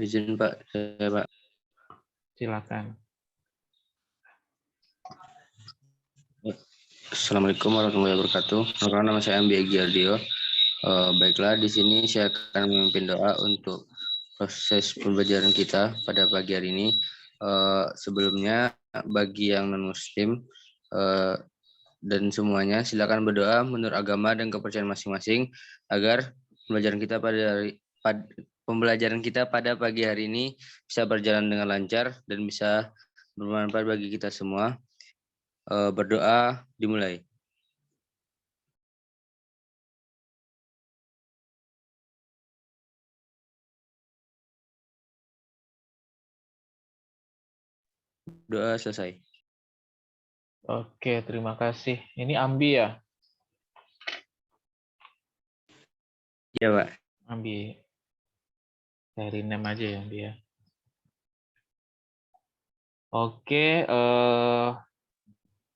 Izin Pak, saya Pak. Silakan. Assalamualaikum warahmatullahi wabarakatuh. Perkenalkan, nama saya Ambi Egy Ardio. Baiklah, di sini saya akan memimpin doa untuk proses pembelajaran kita pada pagi hari ini. Sebelumnya, bagi yang non-Muslim dan semuanya, silakan berdoa menurut agama dan kepercayaan masing-masing agar pembelajaran kita pada pagi hari ini bisa berjalan dengan lancar dan bisa bermanfaat bagi kita semua. Berdoa dimulai. Doa selesai. Oke, terima kasih. Ini Ambi ya? Ya, Pak. Ambi. Cari name aja ya, Ambi ya. Oke,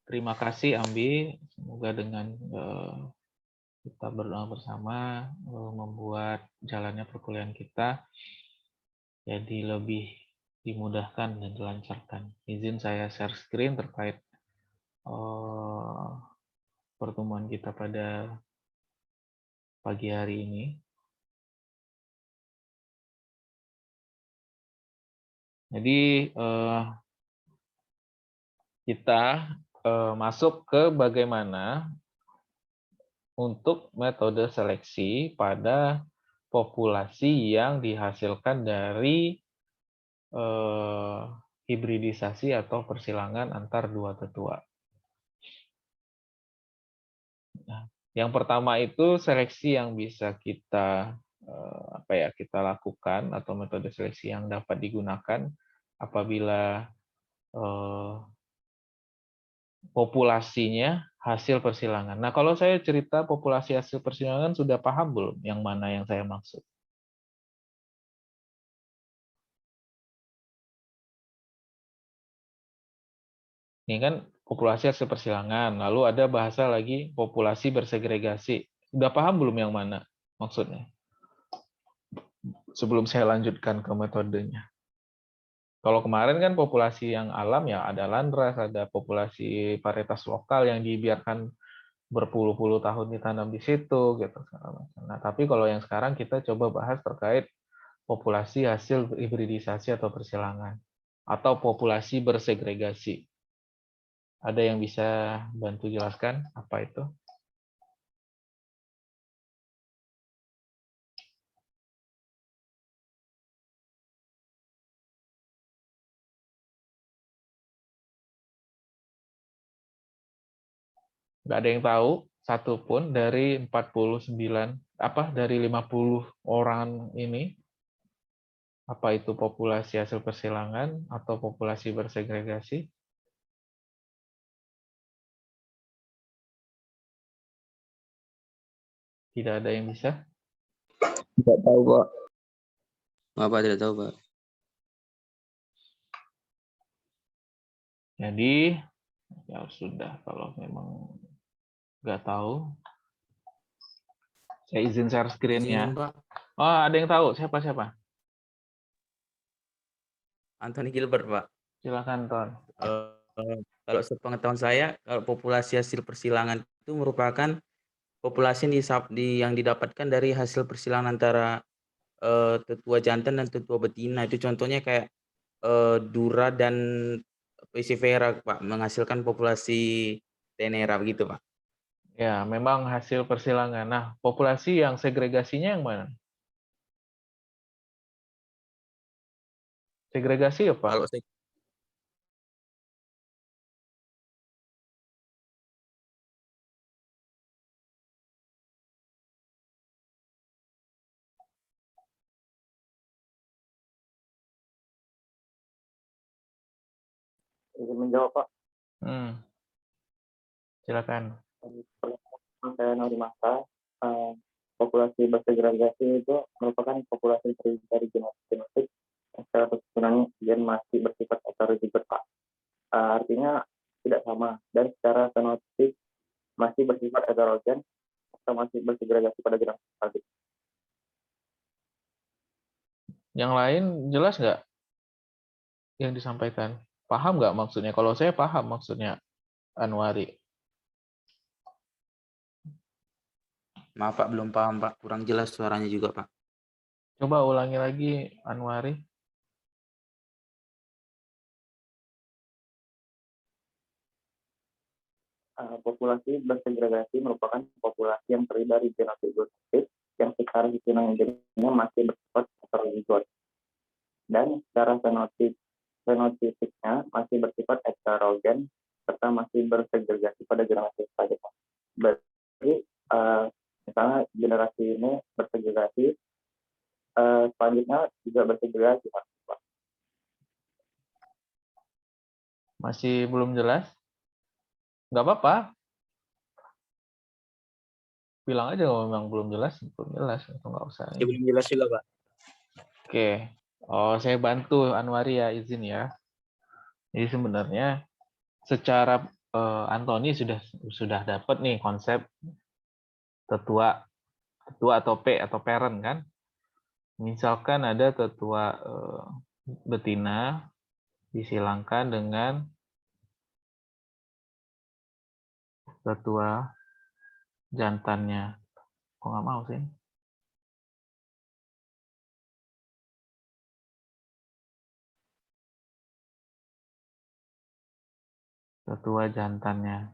terima kasih Ambi. Semoga dengan kita berdoa bersama membuat jalannya perkuliahan kita jadi lebih dimudahkan dan dilancarkan. Izin saya share screen terkait pertemuan kita pada pagi hari ini. Jadi kita masuk ke bagaimana untuk metode seleksi pada populasi yang dihasilkan dari hibridisasi atau persilangan antar dua tetua. Nah, yang pertama itu seleksi yang bisa kita kita lakukan atau metode seleksi yang dapat digunakan apabila populasinya hasil persilangan. Nah, kalau saya cerita populasi hasil persilangan sudah paham belum yang mana yang saya maksud? Ini kan populasi hasil persilangan, lalu ada bahasa lagi populasi bersegregasi. Sudah paham belum yang mana maksudnya? Sebelum saya lanjutkan ke metodenya. Kalau kemarin kan populasi yang alam ya ada landrace, ada populasi varietas lokal yang dibiarkan berpuluh-puluh tahun ditanam di situ gitu. Nah, tapi kalau yang sekarang kita coba bahas terkait populasi hasil hibridisasi atau persilangan atau populasi bersegregasi. Ada yang bisa bantu jelaskan apa itu? Nggak ada yang tahu satupun dari 49 dari 50 orang ini apa itu populasi hasil persilangan atau populasi bersegregasi? Tidak ada yang bisa? Tidak tahu, Pak. Maaf, Pak, tidak tahu, Pak. Jadi ya sudah, kalau memang nggak tahu, saya izin share screen-nya. Izin, Pak. Oh, ada yang tahu? Siapa? Anthony Gilbert, Pak. Silakan, Ton. Kalau sepengetahuan saya, kalau populasi hasil persilangan itu merupakan populasi yang didapatkan dari hasil persilangan antara tetua jantan dan tetua betina. Itu contohnya kayak Dura dan Persevera, Pak, menghasilkan populasi Tenera begitu, Pak. Ya, memang hasil persilangan. Nah, populasi yang segregasinya yang mana? Segregasi apa? Kalau saya Izin menjawab, Pak. Silakan. Saya Nuri Masa. Populasi bersegregasi itu merupakan populasi terdiri dari genetik yang secara keseluruhannya gen masih bersifat heterozigot, Pak. Artinya tidak sama dan secara fenotip masih bersifat heterogen atau masih bersegregasi pada generasi tadi. Yang lain jelas nggak yang disampaikan? Paham nggak maksudnya? Kalau saya paham maksudnya Anwari. Maaf Pak, belum paham Pak. Kurang jelas suaranya juga Pak. Coba ulangi lagi Anwari. Populasi bersegregasi merupakan populasi yang terdiri dari genotip genotip yang secara hitungan gennya masih bersifat heterozigot dan secara fenotipiknya masih bersifat heterogen serta masih bersegregasi pada generasi selanjutnya. Berarti misalnya generasi ini bersegregasi, selanjutnya juga bersegregasi. Masih belum jelas? Nggak apa-apa. Bilang aja kalau memang belum jelas, itu nggak usah. Masih belum jelas juga Pak. Oke. Oh, saya bantu Anwari ya, izin ya. Jadi sebenarnya secara Antoni sudah dapat nih konsep tetua atau P atau parent kan. Misalkan ada tetua betina disilangkan dengan tetua jantannya. Kok nggak mau sih? Tetua jantannya.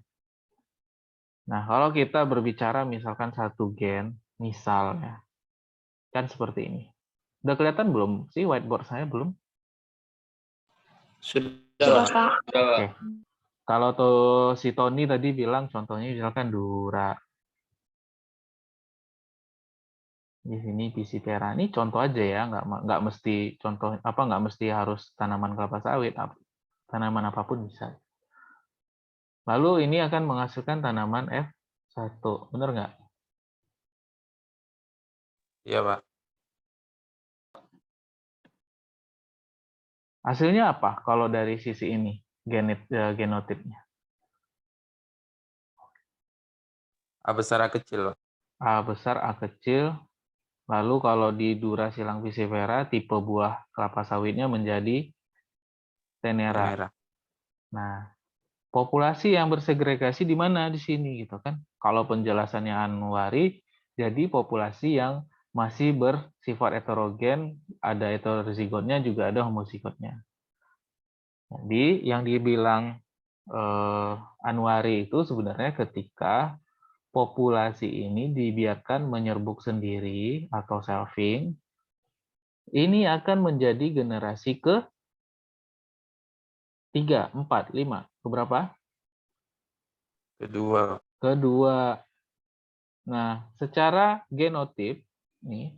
Nah, kalau kita berbicara misalkan satu gen, misalnya, kan seperti ini. Udah kelihatan belum sih whiteboard saya belum? Sudah Pak. Oke. Kalau tuh si Tony tadi bilang contohnya misalkan Dura. Di sini Piscifera. Ini contoh aja ya, nggak mesti contoh nggak mesti harus tanaman kelapa sawit, tanaman apapun bisa. Lalu ini akan menghasilkan tanaman F1, benar nggak? Iya Pak. Hasilnya apa kalau dari sisi ini genotipnya? A besar A kecil Pak. A besar A kecil. Lalu kalau di Dura silang Piscifera tipe buah kelapa sawitnya menjadi Tenera. Tenera. Nah, populasi yang bersegregasi di mana di sini gitu kan? Kalau penjelasannya Anwari, jadi populasi yang masih bersifat heterogen, ada heterozigotnya juga ada homozigotnya. Jadi yang dibilang Anwari itu sebenarnya ketika populasi ini dibiarkan menyerbuk sendiri atau selfing, ini akan menjadi generasi ke 3, 4, 5. Keberapa? Kedua. Kedua. Nah, secara genotip, nih,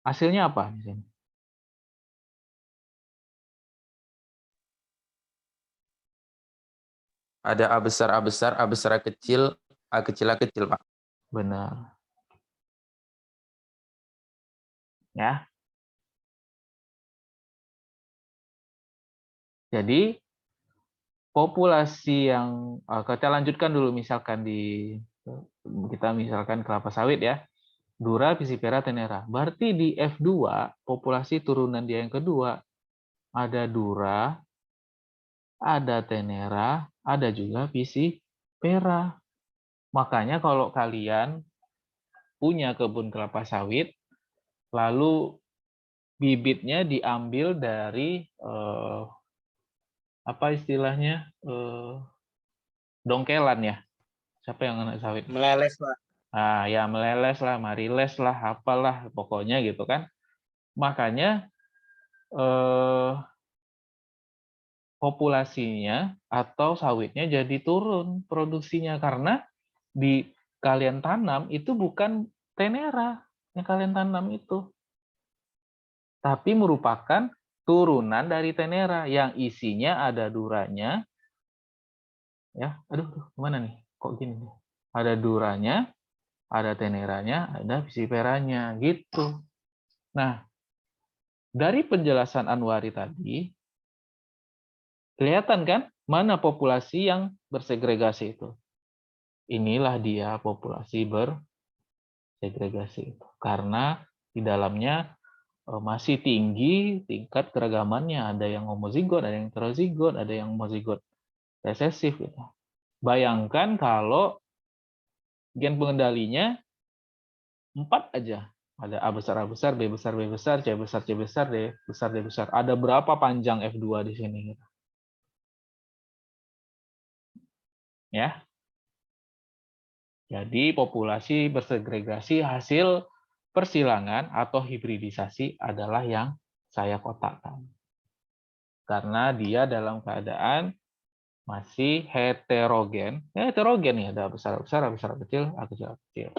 hasilnya apa di sini? Ada A besar A besar, A besar A kecil, A kecil A kecil Pak. Benar. Ya. Jadi, populasi yang kita lanjutkan dulu misalkan kita misalkan kelapa sawit ya. Dura, Piscifera, Tenera. Berarti di F2, populasi turunan dia yang kedua, ada Dura, ada Tenera, ada juga Piscifera. Makanya kalau kalian punya kebun kelapa sawit, lalu bibitnya diambil dari apa istilahnya dongkelan ya. Siapa yang anak sawit? Meleles Pak. Nah, ya meleles lah, mariles lah, apalah pokoknya gitu kan. Makanya populasinya atau sawitnya jadi turun produksinya karena di kalian tanam itu bukan Tenera yang kalian tanam itu, tapi merupakan turunan dari Tenera yang isinya ada Duranya, ya, aduh, gimana nih, kok gini nih? Ada Duranya, ada Teneranya, ada Pisciferanya, gitu. Nah, dari penjelasan Anwari tadi, kelihatan kan mana populasi yang bersegregasi itu? Inilah dia populasi bersegregasi itu. Karena di dalamnya masih tinggi tingkat keragamannya. Ada yang homozigot, ada yang heterozigot, ada yang homozigot resesif. Gitu. Bayangkan kalau gen pengendalinya 4 aja. Ada A besar, A besar, B besar, B besar, C besar, C besar, D besar, D besar. Ada berapa panjang F2 di sini? Gitu. Ya. Jadi populasi bersegregasi hasil persilangan atau hibridisasi adalah yang saya kotakkan. Karena dia dalam keadaan masih heterogen. Ya, heterogen ya, ada besar-besar, A besar, A kecil, A kecil, A kecil.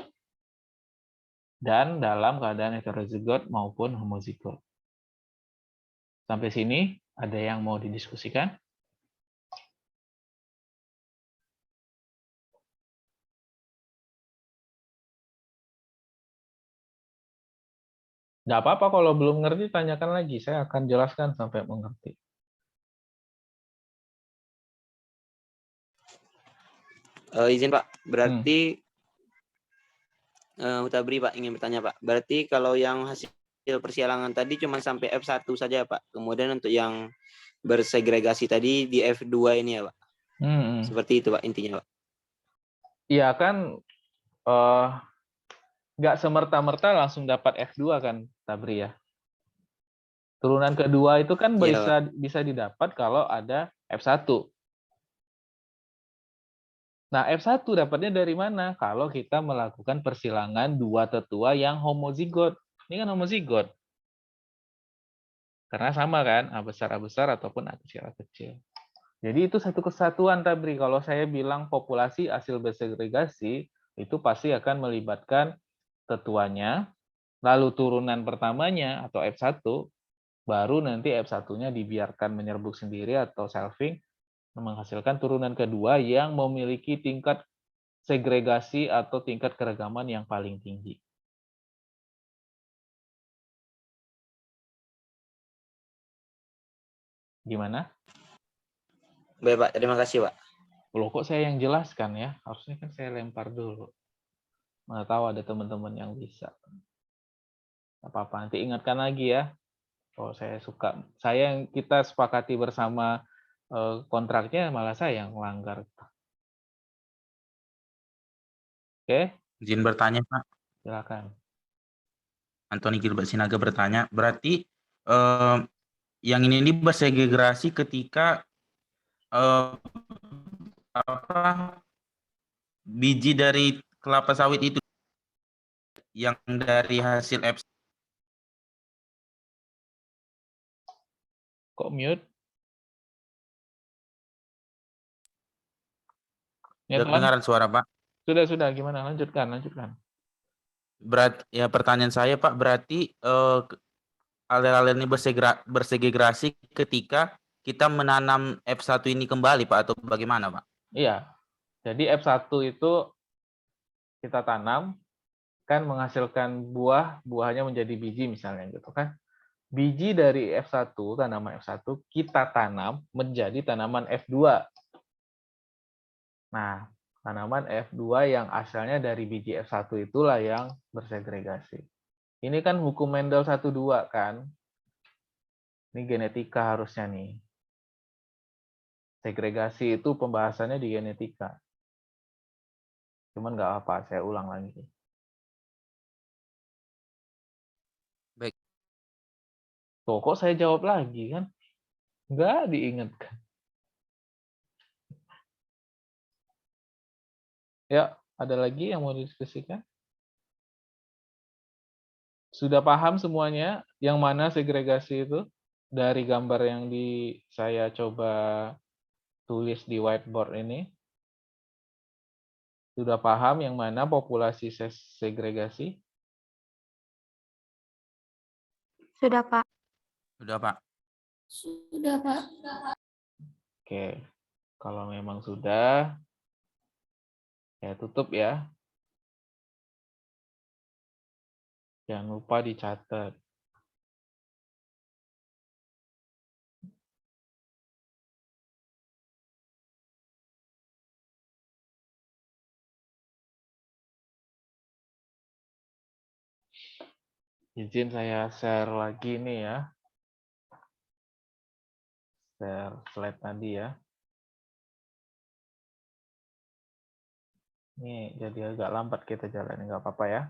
Dan dalam keadaan heterozigot maupun homozigot. Sampai sini ada yang mau didiskusikan? Nggak apa-apa kalau belum ngerti, tanyakan lagi. Saya akan jelaskan sampai mengerti. Izin Pak, berarti Hutabri Pak ingin bertanya Pak. Berarti kalau yang hasil persilangan tadi cuma sampai F1 saja Pak. Kemudian untuk yang bersegregasi tadi di F2 ini ya Pak. Seperti itu Pak intinya Pak. Iya kan, nggak semerta-merta langsung dapat F2 kan, Tabri ya. Turunan kedua itu kan bisa didapat kalau ada F1. Nah, F1 dapatnya dari mana? Kalau kita melakukan persilangan dua tetua yang homozigot. Ini kan homozigot. Karena sama kan, A besar ataupun A kecil, A kecil. Jadi itu satu kesatuan, Tabri. Kalau saya bilang populasi hasil bersegregasi, itu pasti akan melibatkan tetuanya, lalu turunan pertamanya atau F1, baru nanti F1-nya dibiarkan menyerbuk sendiri atau selfing, menghasilkan turunan kedua yang memiliki tingkat segregasi atau tingkat keragaman yang paling tinggi. Gimana? Baik Pak, terima kasih Pak. Loh, kok saya yang jelaskan ya? Harusnya kan saya lempar dulu. Mana tahu ada teman-teman yang bisa. Apa-apa, nanti ingatkan lagi ya. Oh, saya suka. Kita sepakati bersama kontraknya, malah saya yang melanggar. Oke? Izin bertanya, Pak. Silakan. Antoni Gilbert Sinaga bertanya, berarti yang ini bersegregasi ketika biji dari kelapa sawit itu yang dari hasil F. Kok mute? Dengaran suara Pak? Sudah. Gimana? Lanjutkan. Ya pertanyaan saya Pak, berarti alel-alel ini bersegregasi ketika kita menanam F1 ini kembali Pak, atau bagaimana Pak? Iya. Jadi F1 itu kita tanam, kan menghasilkan buahnya menjadi biji misalnya gitu kan. Biji dari F1, tanaman F1, kita tanam menjadi tanaman F2. Nah, tanaman F2 yang asalnya dari biji F1 itulah yang bersegregasi. Ini kan hukum Mendel 1-2 kan. Ini genetika harusnya nih. Segregasi itu pembahasannya di genetika. Cuman nggak apa, saya ulang lagi. Baik. Tuh, kok saya jawab lagi kan? Nggak diingatkan. Ya, ada lagi yang mau didiskusikan? Sudah paham semuanya yang mana segregasi itu? Dari gambar yang saya coba tulis di whiteboard ini. Sudah paham yang mana populasi segregasi? Sudah, Pak. Sudah Pak. Sudah, Pak. Oke, kalau memang sudah, saya tutup ya. Jangan lupa dicatat. Izin saya share lagi nih ya. Share slide tadi ya. Ini jadi agak lambat kita jalan, nggak apa-apa ya.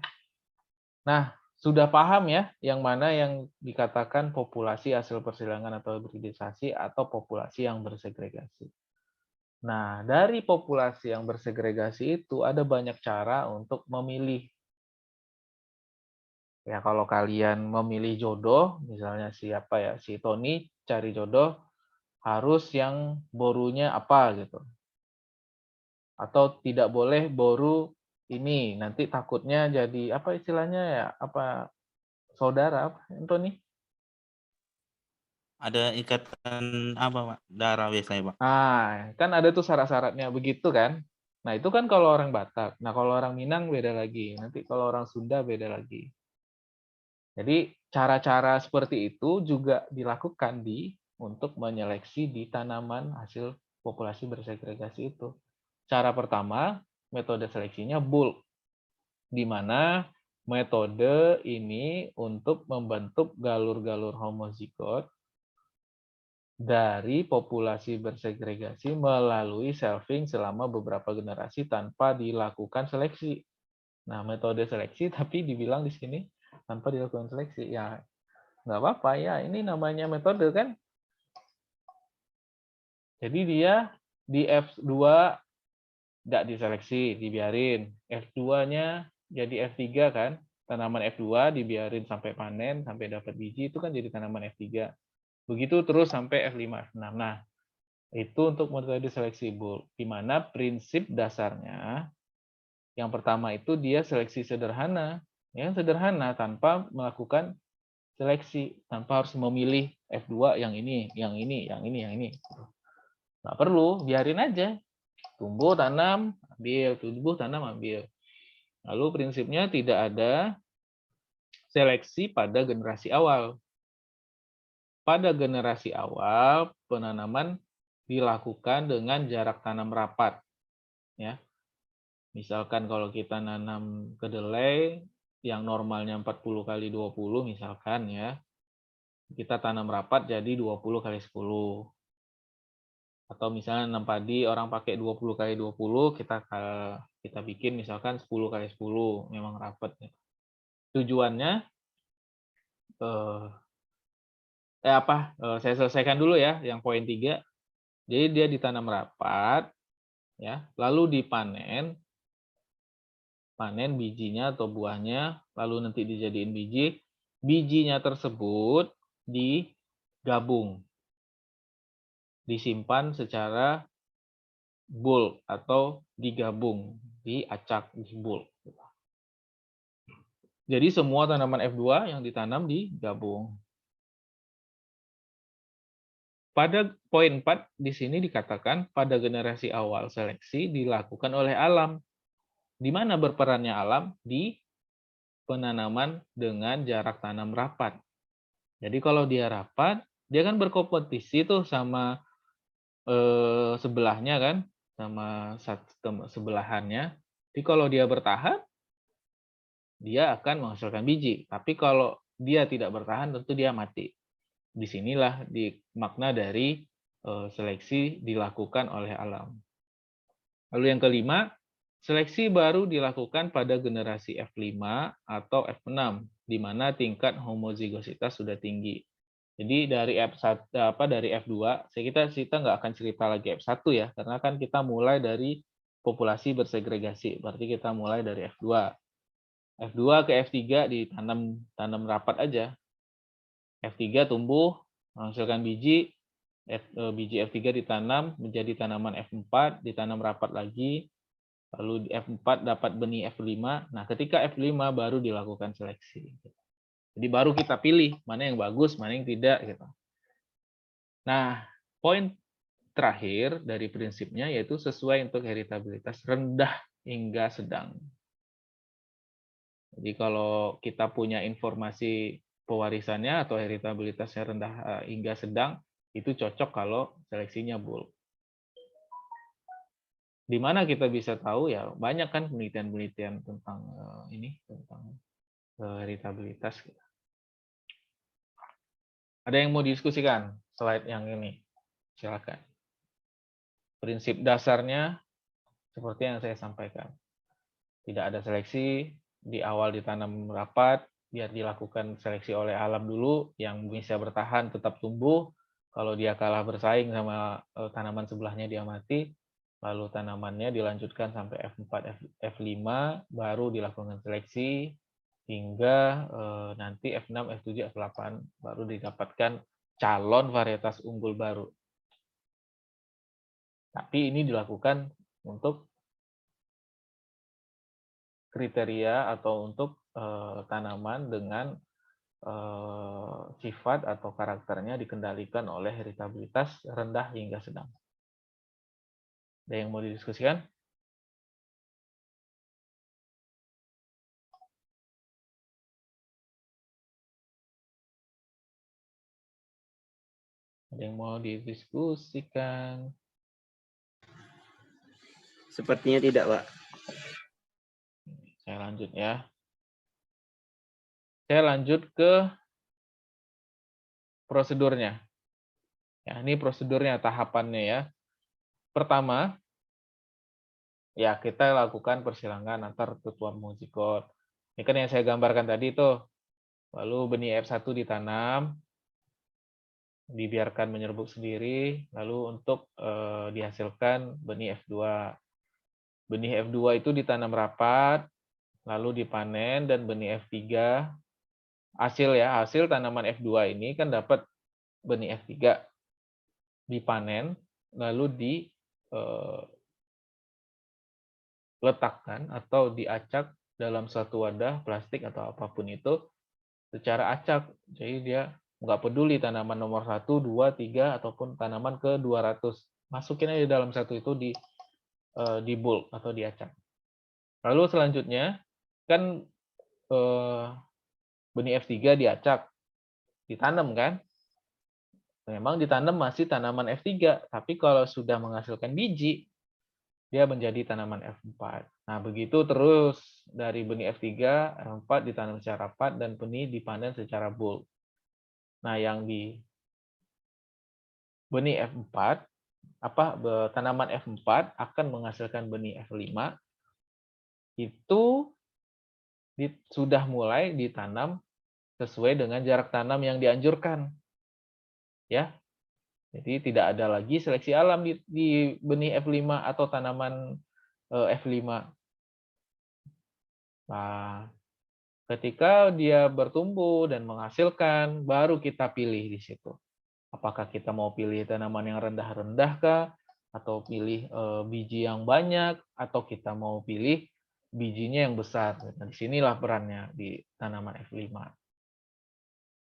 Nah, sudah paham ya yang mana yang dikatakan populasi hasil persilangan atau hibridisasi atau populasi yang bersegregasi. Nah, dari populasi yang bersegregasi itu ada banyak cara untuk memilih. Ya, kalau kalian memilih jodoh, misalnya siapa ya, si Tony cari jodoh, harus yang borunya apa gitu. Atau tidak boleh boru ini, nanti takutnya jadi apa istilahnya ya, apa saudara apa Tony? Ada ikatan apa, Pak? Darah biasanya, Pak. Nah, kan ada tuh syarat-syaratnya begitu kan. Nah, itu kan kalau orang Batak. Nah, kalau orang Minang beda lagi. Nanti kalau orang Sunda beda lagi. Jadi, cara-cara seperti itu juga dilakukan untuk menyeleksi di tanaman hasil populasi bersegregasi itu. Cara pertama, metode seleksinya bulk, di mana metode ini untuk membentuk galur-galur homozigot dari populasi bersegregasi melalui selfing selama beberapa generasi tanpa dilakukan seleksi. Nah, metode seleksi tapi dibilang di sini tanpa dilakukan seleksi. Ya, nggak apa-apa ya, ini namanya metode kan. Jadi dia di F2 nggak diseleksi, dibiarin. F2-nya jadi F3 kan. Tanaman F2 dibiarin sampai panen, sampai dapat biji, itu kan jadi tanaman F3. Begitu terus sampai F5, F6. Nah, itu untuk metode seleksi bulk, di mana prinsip dasarnya yang pertama itu dia seleksi sederhana, yang sederhana tanpa melakukan seleksi, tanpa harus memilih F2 yang ini, yang ini, yang ini, yang ini. Nggak perlu, biarin aja. Tumbuh, tanam, ambil, tumbuh, tanam, ambil. Lalu prinsipnya tidak ada seleksi pada generasi awal. Pada generasi awal, penanaman dilakukan dengan jarak tanam rapat. Ya. Misalkan kalau kita nanam kedelai yang normalnya 40 kali 20 misalkan ya, kita tanam rapat jadi 20 kali 10. Atau misalnya nanam padi orang pakai 20 kali 20, kita bikin misalkan 10 kali 10, memang rapat. Tujuannya saya selesaikan dulu ya yang poin 3. Jadi dia ditanam rapat ya, lalu dipanen, panen bijinya atau buahnya, lalu nanti dijadiin biji. Bijinya tersebut digabung, disimpan secara bulk atau digabung, diacak, di bulk. Jadi semua tanaman F2 yang ditanam digabung. Pada poin 4 di sini dikatakan pada generasi awal seleksi dilakukan oleh alam. Di mana berperannya alam? Di penanaman dengan jarak tanam rapat. Jadi kalau dia rapat, dia kan berkompetisi tuh sama sebelahnya kan, sama sebelahannya. Jadi kalau dia bertahan, dia akan menghasilkan biji. Tapi kalau dia tidak bertahan, tentu dia mati. Disinilah makna dari seleksi dilakukan oleh alam. Lalu yang kelima, seleksi baru dilakukan pada generasi F5 atau F6, di mana tingkat homozigositas sudah tinggi. Jadi dari dari F2, kita nggak akan cerita lagi F1 ya, karena kan kita mulai dari populasi bersegregasi, berarti kita mulai dari F2. F2 ke F3 tanam rapat aja. F3 tumbuh, menghasilkan biji, biji F3 ditanam menjadi tanaman F4, ditanam rapat lagi, lalu di F4 dapat benih F5. Nah, ketika F5 baru dilakukan seleksi. Jadi baru kita pilih mana yang bagus, mana yang tidak. Gitu. Nah, poin terakhir dari prinsipnya yaitu sesuai untuk heritabilitas rendah hingga sedang. Jadi kalau kita punya informasi pewarisannya atau heritabilitasnya rendah hingga sedang, itu cocok kalau seleksinya bulk. Di mana kita bisa tahu ya banyak kan penelitian-penelitian tentang tentang heritabilitas. Ada yang mau diskusikan slide yang ini? Silakan. Prinsip dasarnya seperti yang saya sampaikan. Tidak ada seleksi, di awal ditanam rapat, biar dilakukan seleksi oleh alam dulu, yang bisa bertahan tetap tumbuh. Kalau dia kalah bersaing sama tanaman sebelahnya dia mati, lalu tanamannya dilanjutkan sampai F4, F5, baru dilakukan seleksi, hingga nanti F6, F7, F8, baru didapatkan calon varietas unggul baru. Tapi ini dilakukan untuk kriteria atau untuk tanaman dengan sifat atau karakternya dikendalikan oleh heritabilitas rendah hingga sedang. Ada yang mau didiskusikan? Ada yang mau didiskusikan? Sepertinya tidak, Pak. Saya lanjut ya. Saya lanjut ke prosedurnya. Ya, ini prosedurnya, tahapannya ya. Pertama, ya kita lakukan persilangan antar tetua mozigot. Ini kan yang saya gambarkan tadi tuh. Lalu benih F1 ditanam, dibiarkan menyerbuk sendiri, lalu untuk dihasilkan benih F2. Benih F2 itu ditanam rapat, lalu dipanen, dan benih F3, hasil tanaman F2 ini kan dapat benih F3, dipanen, lalu diletakkan atau diacak dalam suatu wadah plastik atau apapun itu secara acak. Jadi dia nggak peduli tanaman nomor 1, 2, 3, ataupun tanaman ke 200. Masukin aja dalam satu itu di bulk atau diacak. Lalu selanjutnya, kan benih F3 diacak, ditanam kan? Memang ditanam masih tanaman F3, tapi kalau sudah menghasilkan biji, dia menjadi tanaman F4. Nah, begitu terus dari benih F3, F4 ditanam secara rapat, dan benih dipanen secara bulk. Nah, yang di benih F4, tanaman F4 akan menghasilkan benih F5, itu sudah mulai ditanam sesuai dengan jarak tanam yang dianjurkan. Ya. Jadi tidak ada lagi seleksi alam di benih F5 atau tanaman F5. Nah, ketika dia bertumbuh dan menghasilkan, baru kita pilih di situ. Apakah kita mau pilih tanaman yang rendah-rendah kah? Atau pilih biji yang banyak? Atau kita mau pilih bijinya yang besar? Nah, disinilah perannya di tanaman F5.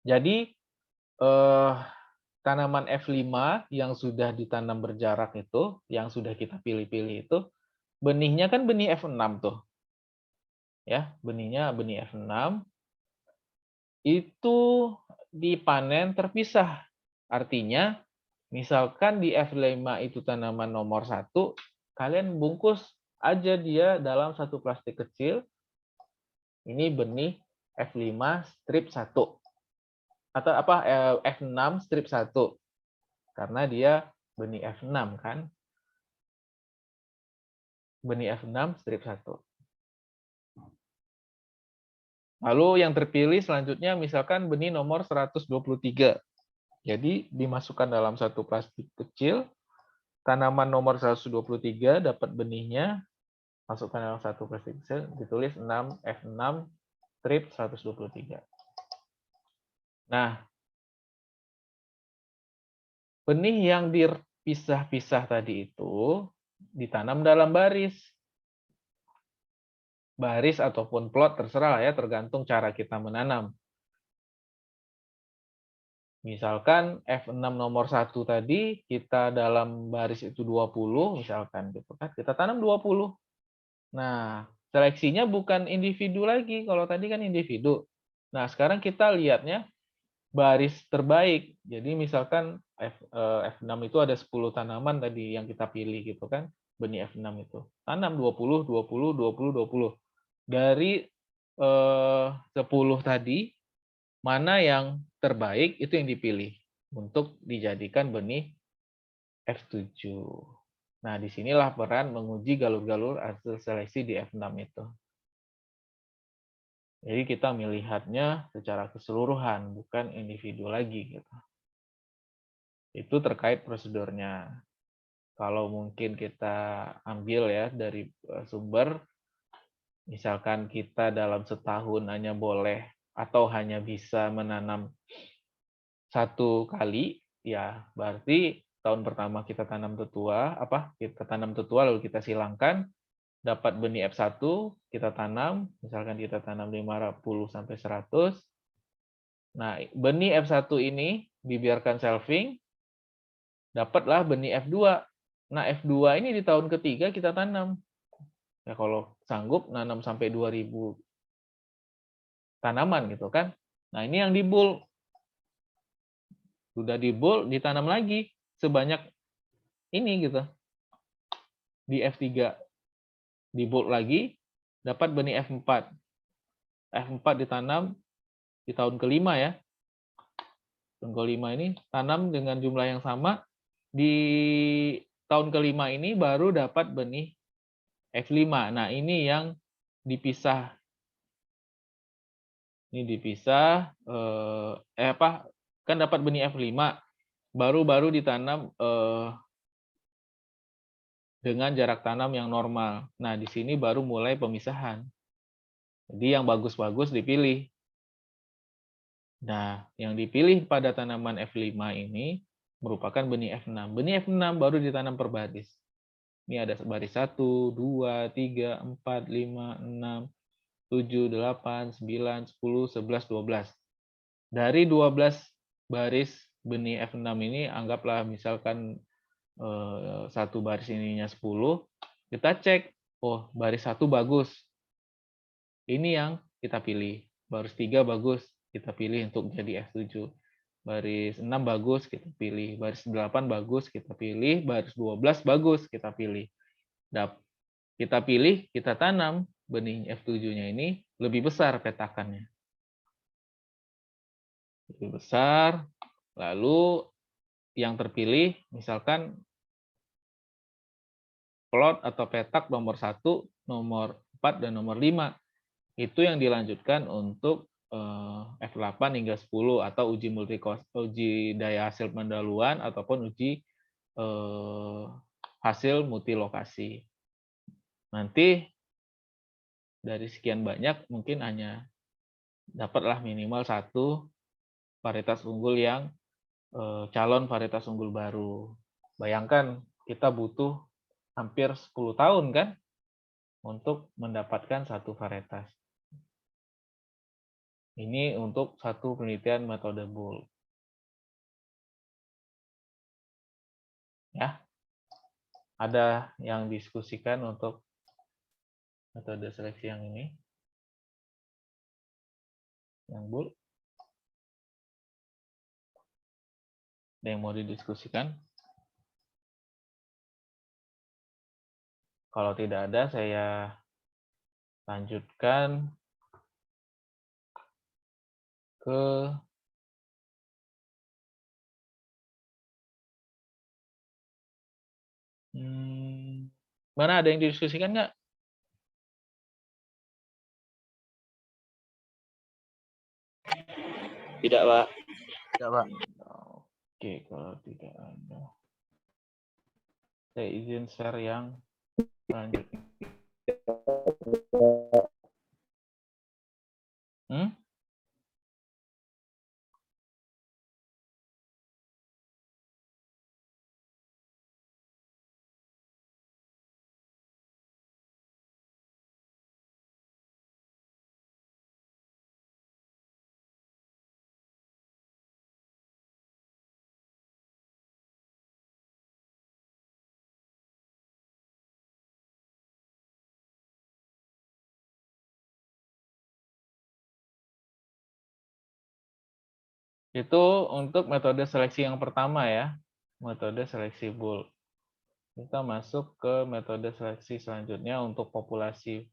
Jadi, tanaman F5 yang sudah ditanam berjarak itu, yang sudah kita pilih-pilih itu, benihnya kan benih F6 tuh. Ya, benihnya benih F6 itu dipanen terpisah. Artinya, misalkan di F5 itu tanaman nomor 1, kalian bungkus aja dia dalam satu plastik kecil. Ini benih F5 strip 1. Atau F6 strip 1. Karena dia benih F6 kan. Benih F6 strip 1. Lalu yang terpilih selanjutnya misalkan benih nomor 123. Jadi dimasukkan dalam satu plastik kecil, tanaman nomor 123 dapat benihnya, masukkan dalam satu plastik kecil, ditulis F6 strip 123. Nah, benih yang dipisah-pisah tadi itu ditanam dalam baris. Baris ataupun plot terserah ya, tergantung cara kita menanam. Misalkan F6 nomor 1 tadi kita dalam baris itu 20 misalkan gitu kan. Kita tanam 20. Nah, seleksinya bukan individu lagi. Kalau tadi kan individu. Nah, sekarang kita lihatnya baris terbaik. Jadi misalkan F6 itu ada 10 tanaman tadi yang kita pilih gitu kan. Benih F6 itu. Tanam 20, 20, 20, 20. Dari 10 tadi, mana yang terbaik itu yang dipilih untuk dijadikan benih F7. Nah, disinilah peran menguji galur-galur hasil seleksi di F6 itu. Jadi kita melihatnya secara keseluruhan, bukan individu lagi. Gitu. Itu terkait prosedurnya. Kalau mungkin kita ambil ya dari sumber, misalkan kita dalam setahun hanya boleh atau hanya bisa menanam 1 kali, ya berarti tahun pertama kita tanam tetua, kita tanam tetua lalu kita silangkan, dapat benih F1, kita tanam, misalkan kita tanam 50 sampai 100. Nah, benih F1 ini dibiarkan selfing, dapatlah benih F2. Nah, F2 ini di tahun ketiga kita tanam. Ya kalau sanggup nanam sampai 2000 tanaman gitu kan. Nah, ini yang dibul. Sudah dibul, ditanam lagi sebanyak ini gitu. Di F3 dibul lagi, dapat benih F4. F4 ditanam di tahun kelima ya. Tahun kelima ini tanam dengan jumlah yang sama. Di tahun kelima ini baru dapat benih F5. Nah, ini yang dipisah. Ini dipisah, kan dapat benih F5, baru ditanam dengan jarak tanam yang normal. Nah, di sini baru mulai pemisahan. Jadi yang bagus-bagus dipilih. Nah, yang dipilih pada tanaman F5 ini merupakan benih F6. Benih F6 baru ditanam per baris. Ini ada baris 1, 2, 3, 4, 5, 6, 7, 8, 9, 10, 11, 12. Dari 12 baris benih F6 ini, anggaplah misalkan satu baris ininya 10, kita cek, oh baris 1 bagus. Ini yang kita pilih. Baris 3 bagus, kita pilih untuk jadi F7. Baris 6 bagus, kita pilih. Baris 8 bagus, kita pilih. Baris 12 bagus, kita pilih. Kita pilih, kita tanam benih F7-nya ini lebih besar petakannya. Lebih besar, lalu yang terpilih misalkan plot atau petak nomor 1, nomor 4, dan nomor 5. Itu yang dilanjutkan untuk F8 hingga 10 atau uji daya hasil pendahuluan ataupun uji hasil multilokasi. Nanti dari sekian banyak mungkin hanya dapatlah minimal 1 varietas unggul yang calon varietas unggul baru. Bayangkan kita butuh hampir 10 tahun kan untuk mendapatkan 1 varietas. Ini untuk 1 penelitian metode bull. Ya. Ada yang diskusikan untuk metode seleksi yang ini? Yang bull? Ada yang mau didiskusikan? Kalau tidak ada, saya lanjutkan ke mana, ada yang didiskusikan nggak? Tidak, Pak. Tidak, Pak. Oke, kalau tidak ada, saya izin share yang selanjutnya. Itu untuk metode seleksi yang pertama ya, metode seleksi bull. Kita masuk ke metode seleksi selanjutnya untuk populasi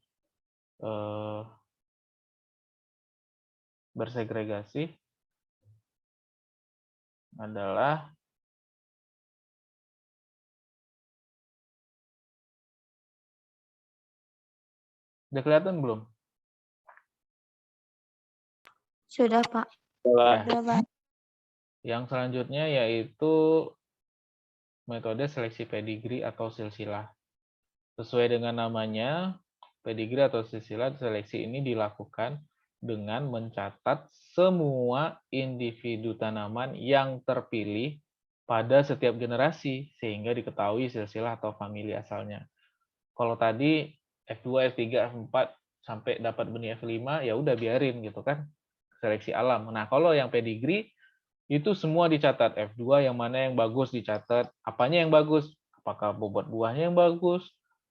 bersegregasi. adalah udah kelihatan belum? Sudah, Pak. Ya. Sudah, Pak. Yang selanjutnya yaitu metode seleksi pedigree atau silsilah. Sesuai dengan namanya, pedigree atau silsilah seleksi ini dilakukan dengan mencatat semua individu tanaman yang terpilih pada setiap generasi sehingga diketahui silsilah atau famili asalnya. Kalau tadi F2, F3, F4 sampai dapat benih F5 ya udah biarin gitu kan. Seleksi alam. Nah, kalau yang pedigree itu semua dicatat. F2 yang mana yang bagus dicatat. Apanya yang bagus? Apakah bobot buahnya yang bagus?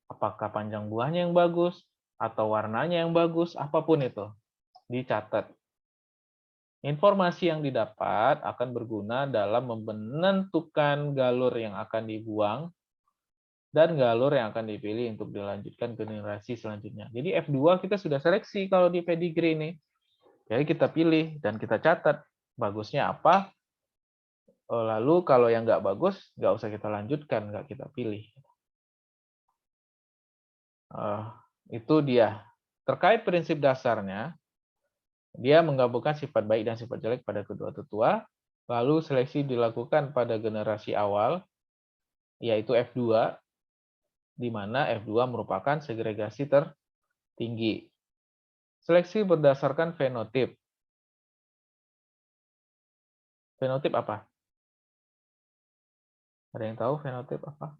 Apakah panjang buahnya yang bagus? Atau warnanya yang bagus? Apapun itu. Dicatat. Informasi yang didapat akan berguna dalam menentukan galur yang akan dibuang dan galur yang akan dipilih untuk dilanjutkan ke generasi selanjutnya. Jadi F2 kita sudah seleksi kalau di pedigree ini. Jadi kita pilih dan kita catat bagusnya apa. Lalu kalau yang nggak bagus, nggak usah kita lanjutkan, nggak kita pilih. Itu dia. Terkait prinsip dasarnya, dia menggabungkan sifat baik dan sifat jelek pada kedua tetua, lalu seleksi dilakukan pada generasi awal, yaitu F2, di mana F2 merupakan segregasi tertinggi. Seleksi berdasarkan fenotip. Fenotip apa? Ada yang tahu fenotip apa?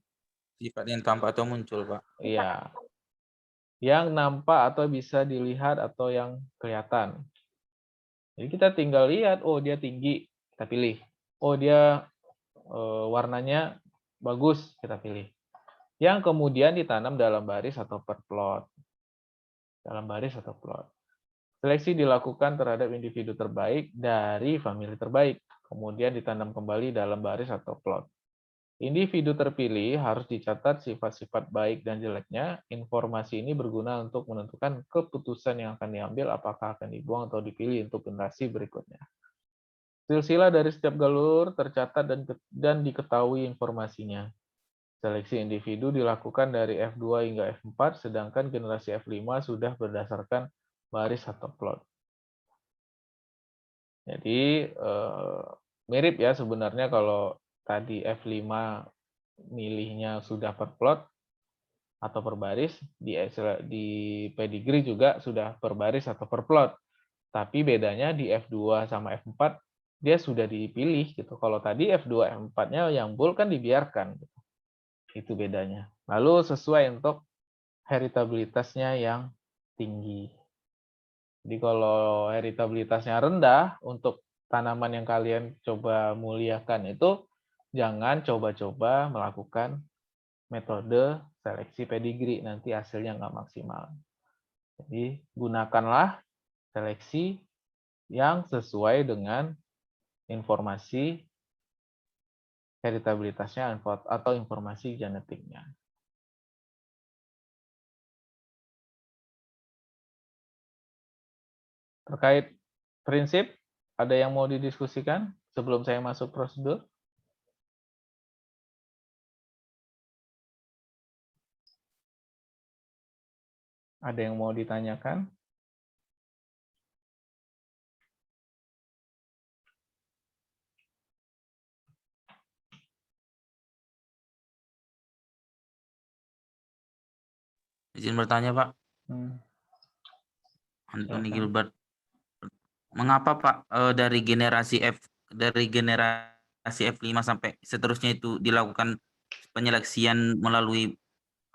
Sifat yang tampak atau muncul, Pak. Iya. Yang nampak atau bisa dilihat atau yang kelihatan. Jadi kita tinggal lihat, oh dia tinggi, kita pilih. Oh dia warnanya bagus, kita pilih. Yang kemudian ditanam dalam baris atau per plot. Dalam baris atau plot. Seleksi dilakukan terhadap individu terbaik dari famili terbaik. Kemudian ditanam kembali dalam baris atau plot. Individu terpilih harus dicatat sifat-sifat baik dan jeleknya. Informasi ini berguna untuk menentukan keputusan yang akan diambil, apakah akan dibuang atau dipilih untuk generasi berikutnya. Silsilah dari setiap galur tercatat dan diketahui informasinya. Seleksi individu dilakukan dari F2 hingga F4, sedangkan generasi F5 sudah berdasarkan baris atau plot. Jadi mirip ya sebenarnya kalau tadi F5 milihnya sudah per plot atau per baris, di pedigree juga sudah per baris atau per plot. Tapi bedanya di F2 sama F4 dia sudah dipilih gitu. Kalau tadi F2 F4-nya yang bold kan dibiarkan gitu. Itu bedanya. Lalu sesuai untuk heritabilitasnya yang tinggi. Jadi kalau heritabilitasnya rendah untuk tanaman yang kalian coba muliakan itu jangan coba-coba melakukan metode seleksi pedigree, nanti hasilnya nggak maksimal. Jadi gunakanlah seleksi yang sesuai dengan informasi heritabilitasnya atau informasi genetiknya. Terkait prinsip, ada yang mau didiskusikan sebelum saya masuk prosedur? Ada yang mau ditanyakan? Izin bertanya, Pak. Anthony Gilbert. Mengapa, Pak, dari generasi F5 sampai seterusnya itu dilakukan penyeleksian melalui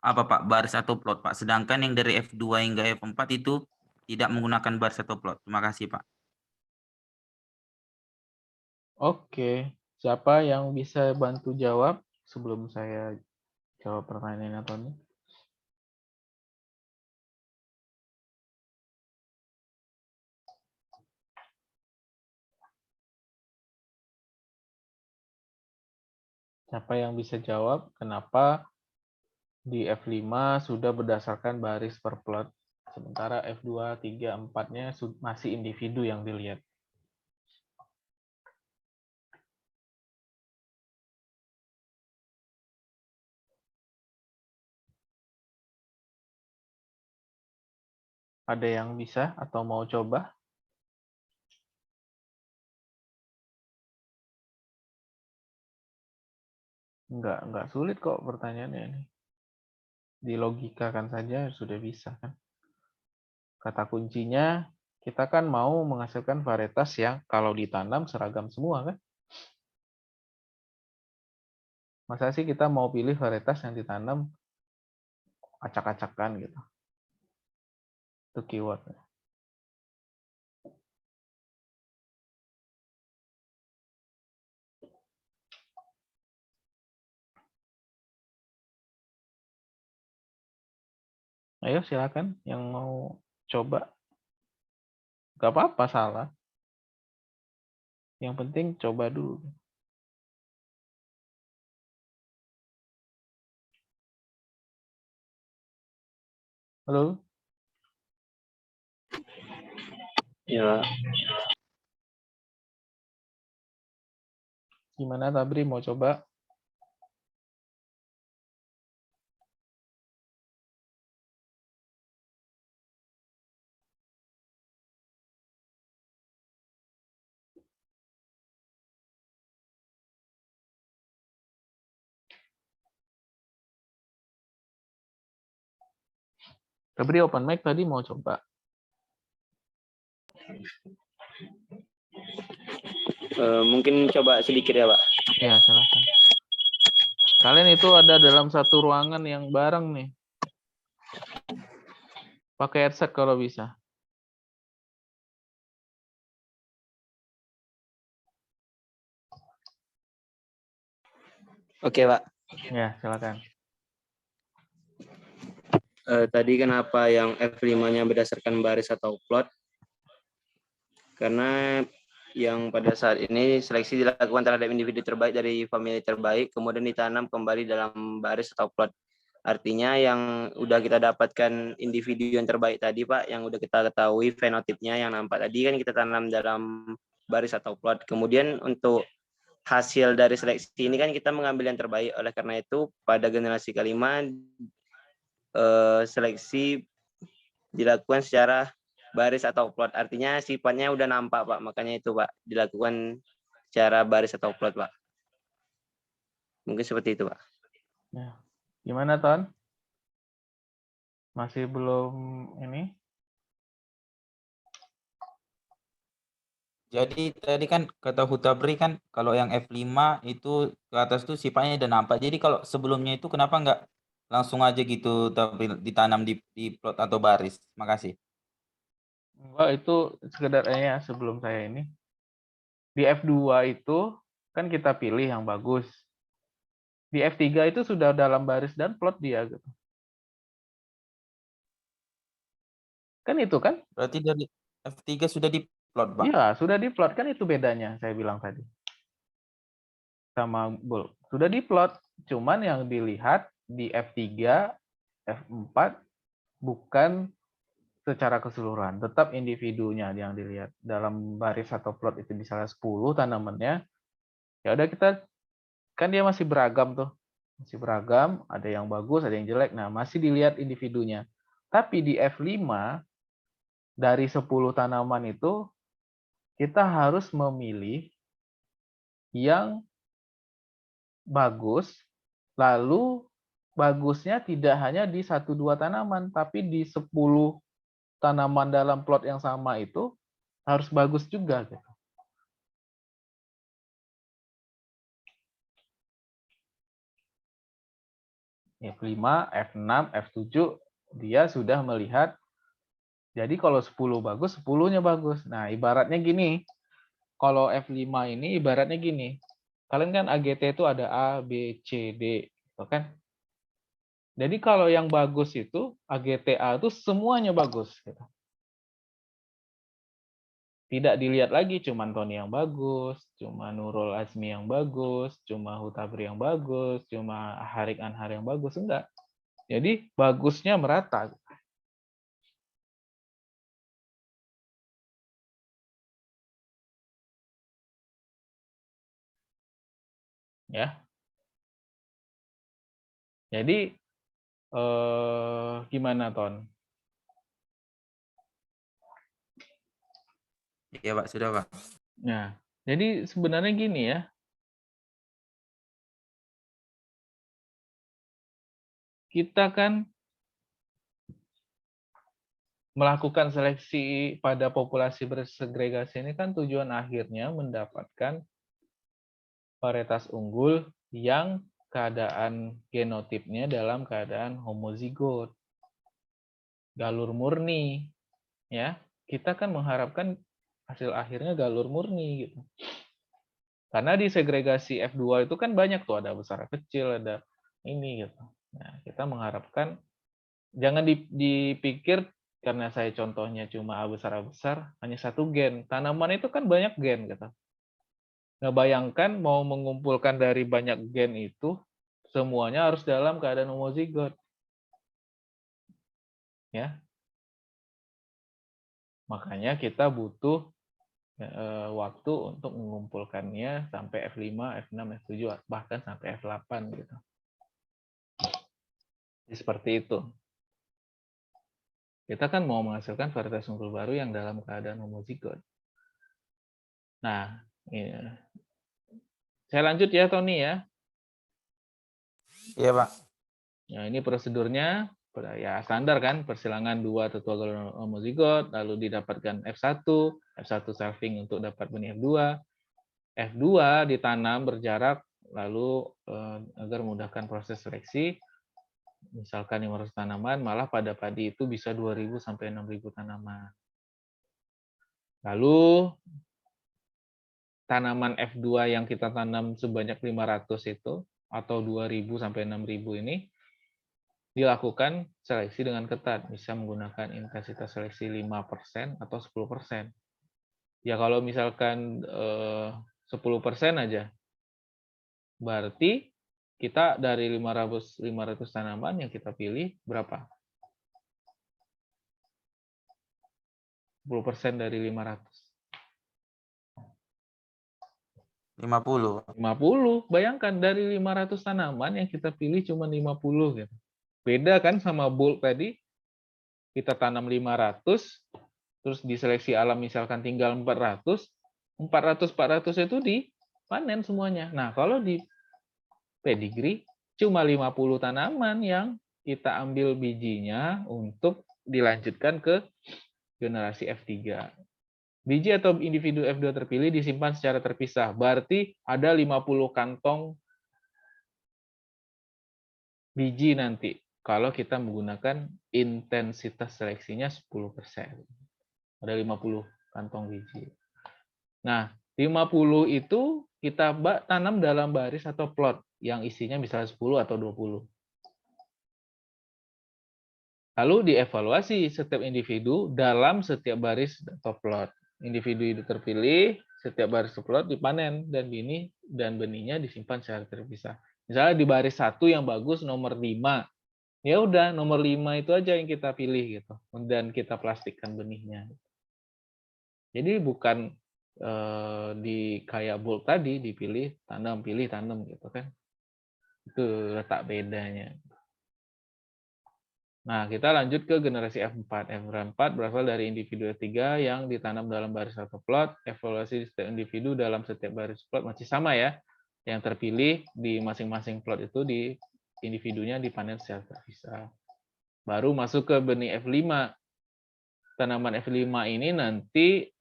apa, Pak, baris atau plot, Pak? Sedangkan yang dari F2 hingga F4 itu tidak menggunakan baris atau plot. Terima kasih, Pak. Oke, siapa yang bisa bantu jawab sebelum saya jawab pertanyaan Anthony? Siapa yang bisa jawab kenapa di F5 sudah berdasarkan baris per plot, sementara F2, 3, 4-nya masih individu yang dilihat? Ada yang bisa atau mau coba? Enggak sulit kok pertanyaannya ini. Dilogikakan saja sudah bisa kan. Kata kuncinya, kita kan mau menghasilkan varietas yang kalau ditanam seragam semua kan. Masa sih kita mau pilih varietas yang ditanam acak-acakan gitu. Itu keyword. Ayo silakan yang mau coba. Gak apa-apa salah. Yang penting coba dulu. Halo? Ya, Gimana Tabri mau coba? Tabri open mic tadi mau coba. mungkin coba sedikit ya, Pak. Ya, silakan. Kalian itu ada dalam satu ruangan yang bareng nih. Pakai headset kalau bisa. Oke, Pak. Ya, silakan. Tadi kenapa yang F5-nya berdasarkan baris atau plot? Karena yang pada saat ini seleksi dilakukan terhadap individu terbaik dari famili terbaik, kemudian ditanam kembali dalam baris atau plot. Artinya yang udah kita dapatkan individu yang terbaik tadi, Pak, yang udah kita ketahui fenotipnya yang nampak tadi kan kita tanam dalam baris atau plot. Kemudian untuk hasil dari seleksi ini kan kita mengambil yang terbaik. Oleh karena itu pada generasi kelima seleksi dilakukan secara baris atau plot. Artinya sifatnya udah nampak, Pak. Makanya itu, Pak, dilakukan secara baris atau plot, Pak. Mungkin seperti itu, Pak. Ya. Gimana, Ton? Masih belum ini? Jadi tadi kan kata Hutabri kan kalau yang F5 itu ke atas tuh sifatnya udah nampak. Jadi kalau sebelumnya itu kenapa nggak langsung aja gitu tapi ditanam di plot atau baris? Makasih. Enggak, itu sekedarnya sebelum saya ini. Di F2 itu kan kita pilih yang bagus. Di F3 itu sudah dalam baris dan plot dia gitu. Kan itu kan? Berarti dari F3 sudah di plot, Pak. Iya, sudah di plot kan itu bedanya saya bilang tadi. Sama bull. Sudah di plot, cuman yang dilihat di F3, F4 bukan secara keseluruhan, tetap individunya yang dilihat. Dalam baris atau plot itu misalnya 10 tanamannya, ya udah kita kan dia masih beragam tuh. Masih beragam, ada yang bagus, ada yang jelek. Nah, masih dilihat individunya. Tapi di F5 dari 10 tanaman itu kita harus memilih yang bagus, lalu bagusnya tidak hanya di 1-2 tanaman, tapi di 10 tanaman dalam plot yang sama itu harus bagus juga gitu. F5, F6, F7 dia sudah melihat. Jadi kalau 10 bagus, 10-nya bagus. Nah, ibaratnya gini. Kalau F5 ini ibaratnya gini. Kalian kan AGT itu ada A, B, C, D, gitu kan? Jadi kalau yang bagus itu AGTA itu semuanya bagus gitu. Tidak dilihat lagi cuma Tony yang bagus, cuma Nurul Azmi yang bagus, cuma Hutabri yang bagus, cuma Harik Anhar yang bagus, enggak. Jadi bagusnya merata. Ya. Jadi gimana Ton? Ya Pak, sudah Pak. Nah, jadi sebenarnya gini ya, kita kan melakukan seleksi pada populasi bersegregasi ini kan tujuan akhirnya mendapatkan varietas unggul yang keadaan genotipnya dalam keadaan homozigot, galur murni, ya. Kita kan mengharapkan hasil akhirnya galur murni gitu. Karena di segregasi F2 itu kan banyak tuh, ada besar kecil, ada ini gitu. Nah, kita mengharapkan jangan dipikir karena saya contohnya cuma A besar hanya satu gen. Tanaman itu kan banyak gen gitu. Nggak bayangkan mau mengumpulkan dari banyak gen itu semuanya harus dalam keadaan homozigot. Ya. Makanya kita butuh waktu untuk mengumpulkannya sampai F5, F6, F7 bahkan sampai F8 gitu. Jadi seperti itu. Kita kan mau menghasilkan varietas unggul baru yang dalam keadaan homozigot. Nah, ya. Saya lanjut ya, Tony ya. Iya Pak. Nah, ini prosedurnya ya standar kan, persilangan 2 tetua galur homozigot, lalu didapatkan F1 selfing untuk dapat benih F2. F2 ditanam berjarak lalu agar memudahkan proses seleksi. Misalkan 500 tanaman, malah pada padi itu bisa 2.000 sampai 6.000 tanaman. Lalu tanaman F2 yang kita tanam sebanyak 500 itu atau 2.000 sampai 6.000 ini dilakukan seleksi dengan ketat, bisa menggunakan intensitas seleksi 5% atau 10%. Ya kalau misalkan 10% aja, berarti kita dari 500 tanaman yang kita pilih berapa? 10% dari 500. 50. 50, bayangkan dari 500 tanaman yang kita pilih cuma 50 gitu. Beda kan sama bulk tadi, kita tanam 500, terus diseleksi alam misalkan tinggal 400 itu dipanen semuanya. Nah, kalau di pedigree cuma 50 tanaman yang kita ambil bijinya untuk dilanjutkan ke generasi F3. Biji atau individu F2 terpilih disimpan secara terpisah. Berarti ada 50 kantong biji nanti kalau kita menggunakan intensitas seleksinya 10%. Ada 50 kantong biji. Nah, 50 itu kita tanam dalam baris atau plot yang isinya misalnya 10 atau 20. Lalu dievaluasi setiap individu dalam setiap baris atau plot. Individu terpilih, setiap baris atau plot dipanen dan benihnya disimpan secara terpisah. Misalnya di baris 1 yang bagus nomor 5. Ya udah nomor 5 itu aja yang kita pilih gitu. Dan kita plastikkan benihnya. Jadi bukan di kayak bulk tadi dipilih tanam gitu kan. Itu letak bedanya. Nah, kita lanjut ke generasi F4. F4 berasal dari individu F3 yang ditanam dalam baris atau plot. Evaluasi setiap individu dalam setiap baris plot masih sama ya. Yang terpilih di masing-masing plot itu di individunya dipanen secara terpisah. Baru masuk ke benih F5. Tanaman F5 ini nanti